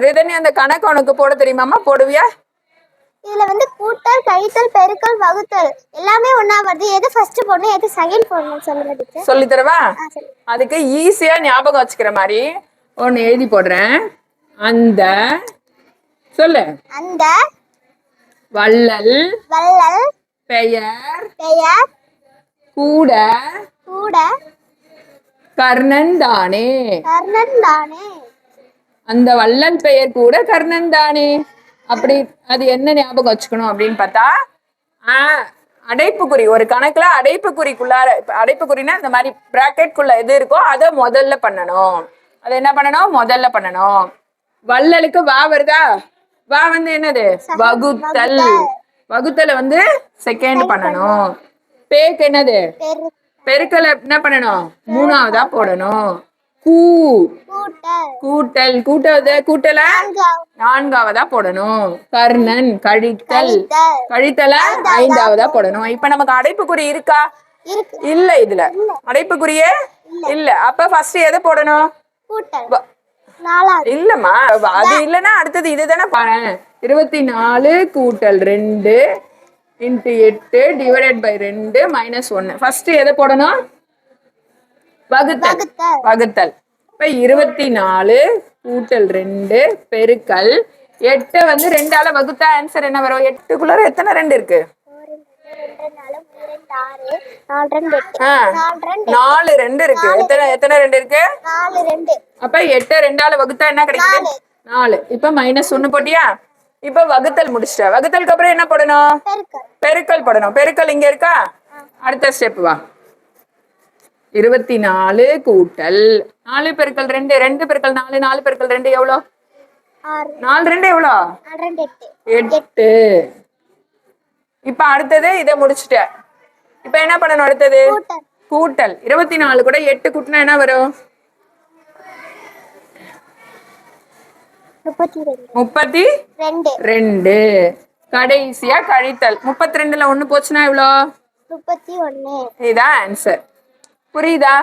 ரிதனி அந்த கணக்கு உனக்கு போட தெரியுமாமா? போடுவியா? இதுல வந்து கூட்டல், கழித்தல், பெருக்கல், வகுத்தல் எல்லாமே ஒண்ணா வருது. எது ஃபர்ஸ்ட் போடணும், எது செகண்ட் போடணும் சொல்லுங்க டீச்சர். சொல்லி தரவா? அதுக்கு ஈஸியா ஞாபகம் வச்சுக்கிற மாதிரி ஒன்னு எழுதி போடுறேன். அந்த சொல்லு. அந்த வள்ளல் வள்ளல் பெயர் பெயர் கூட கூட கர்ணன் தானே. கர்ணன் தானே. அந்த வள்ளல் பெயர் கூட கர்ணன் தானே. அப்படி அது என்ன ஞாபகம் வச்சுக்கணும் அப்படின்னு பார்த்தா, அடைப்புக்குறி ஒரு கணக்குல அடைப்புக்குறிக்குள்ளார, அடைப்புக்குறினா இந்த மாதிரி பிராக்கெட்குள்ள எது இருக்கோ அதை முதல்ல பண்ணணும். அதை என்ன பண்ணணும்? முதல்ல பண்ணணும். வள்ளலுக்கு வா வருதா? வா வந்து என்னது? வகுத்தல். வகுத்தல வந்து செகண்ட் பண்ணணும். பேக்கு என்னது? பெருக்கலை என்ன பண்ணணும்? மூணாவதா போடணும். கூட்டல். கூட்டல நான்காவதா போடணும். கர்ணன் கழித்தல். கழித்தல ஐந்தாவதா போடணும். இப்ப நமக்கு அடைப்புக்குறி இருக்கா? இல்ல. இதுல அடைப்புக்குறியே இல்ல. அப்ப ஃபர்ஸ்ட் எதை போடணும்? இல்லம்மா, அது இல்லன்னா அடுத்தது இதுதானே பாரு. 24 கூட்டல் 2 into 8 divided by 2 minus 1. First எதை போடணும்? வகுத்தல். இப்ப 24 கூட்டல் 2 பெருக்கல் 8 வந்து 2ஆல வகுத்தா ஆன்சர் என்ன வரும்? 8க்குள்ள எத்தனை 2 இருக்கு? 4 2 இருக்கு. எத்தனை 2 இருக்கு? அப்ப 8 2ஆல வகுத்தா என்ன கிடைக்குது? 4. இப்ப மைனஸ் 1 போட்டியா? இப்ப வகுத்தல் முடிச்சிட்ட. வகுத்தலுக்கு அப்புறம் என்ன போடணும்? பெருக்கல் போடணும். பெருக்கல் இங்க இருக்கா? அடுத்த ஸ்டெப் வா. 24 கூட்டல் 4 பெருக்கல் 2 2 பெருக்கல் 4 4 பெருக்கல் 2 எவ்வளோ? 4 2 எவ்வளோ? 8. இப்ப அடுத்தது இதை முடிச்சுட்ட. இப்ப என்ன பண்ணணும்? அடுத்தது கூட்டல். 24 கூட 8 கூட்டினா என்ன வரும்? 32. கடைசியா கழித்தல். 32ல 1 போச்சுன்னா எவ்வளோ? 31. இதான் ஆன்சர். புரியுதா?